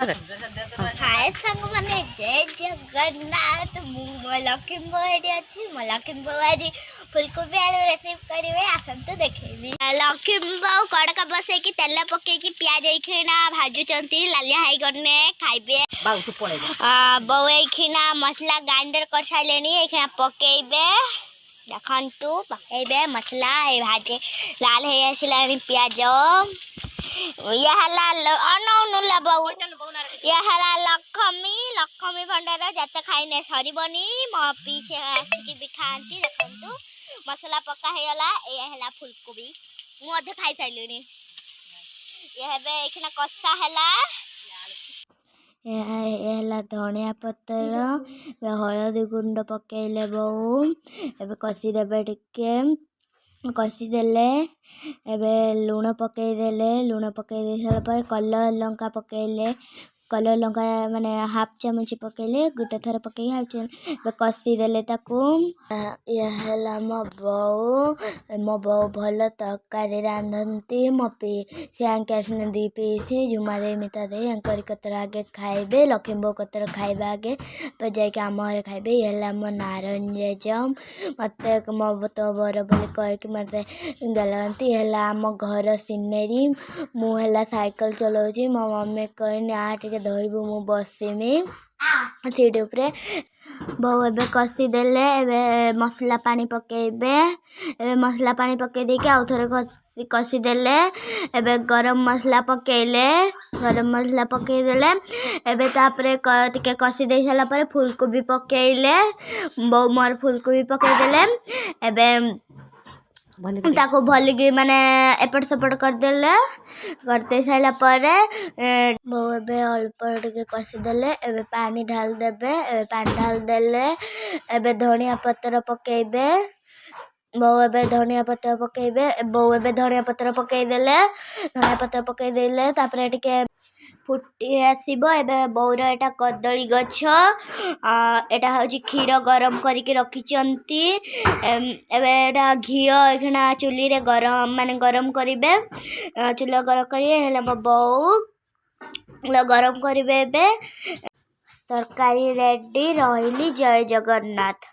हाय संग माने जय जगन्नाथ मो लक्ष्मी बोड़ी अच्छी मो लक्ष्मी बो आज फुलकोबी आलू रेसिपी करेंगे आसतु देखेबी लक्ष्मी बो कड़का बसे की तेल पके की प्याज एखिना भाजुचंती लालिया हाई करने खाइबे बो एखिना मसला ग्राइंडर कर साइलेनी एखिना पकेइबे देखंतु पकेइबे मसला ए भाजे लाल हे आसिलानी प्याज लक्ष्मी भंडार जत खाइने सरीबनी मो पीछे आसिकी भी खाती देखंतु मसला पक्का हेला ए फुलकोबी मु अधे खाई साइलुनी ये हेबे एखिना कस्सा हेला धनिया पतर हलदी गुंड पकेले बहु एबे कसी देबे टिके कसी देले एबे लूण पकेदेले लूण पके दे सारा पर कलर लंका पकेले कलर लंका माने हाफ चामच पकेले गुटे थर पके हाफ कसी देले ताकू ये हला मो बो भल तरकारी रांधती मो पी से आंके आसने दी पीसी जुमा दे मिता दे अंकर कतर आगे खाइबे लक्ष्मी बो कतर खाइबे आगे पर जाके आम घरे खाइबे ये हला मो नारंजे जम मते मो तो बर बोली कह कि मते गलती हला आम घर सिनेरी मु हला साइकिल चलाउची मो मम्मी कहनी आ टिके धरबू मु बसीमी सीट उपरे बहु एबे कसी देले एबे मसला पानी पकेबे एबे मसला पानी पके देके आउ थोड़े कसी देले एबे गरम मसला पकेले गरम मसला पके देले एबे तापरे टिके कसी दे साला पर फुलकोबी पकेले बहु मोर फुलकोबी पके देले एबे ताको भलिकी माने एपट सपट कर देले करते साइला परे बहु एबे अल्प टिके कसी देले एबे पानी ढाल देबे एबे पानी ढाल देले एबे धनिया पत्र पकेबे बहु एबे धनिया पत्र पकेबे बहु एबे धनिया पत्र पके देले धनिया पत्र पके देले तापरे टिके फुटी आसीबो एबे बौर एटा कदली गछ एटा हउची क्षीर गरम करिके रखिचंती एबे एटा घियो एखना चुली रे गरम माने गरम करिबे चुला गरम करिए हेला बौ गरम करिबे एबे तरकारी रेडी रहिली जय जगन्नाथ।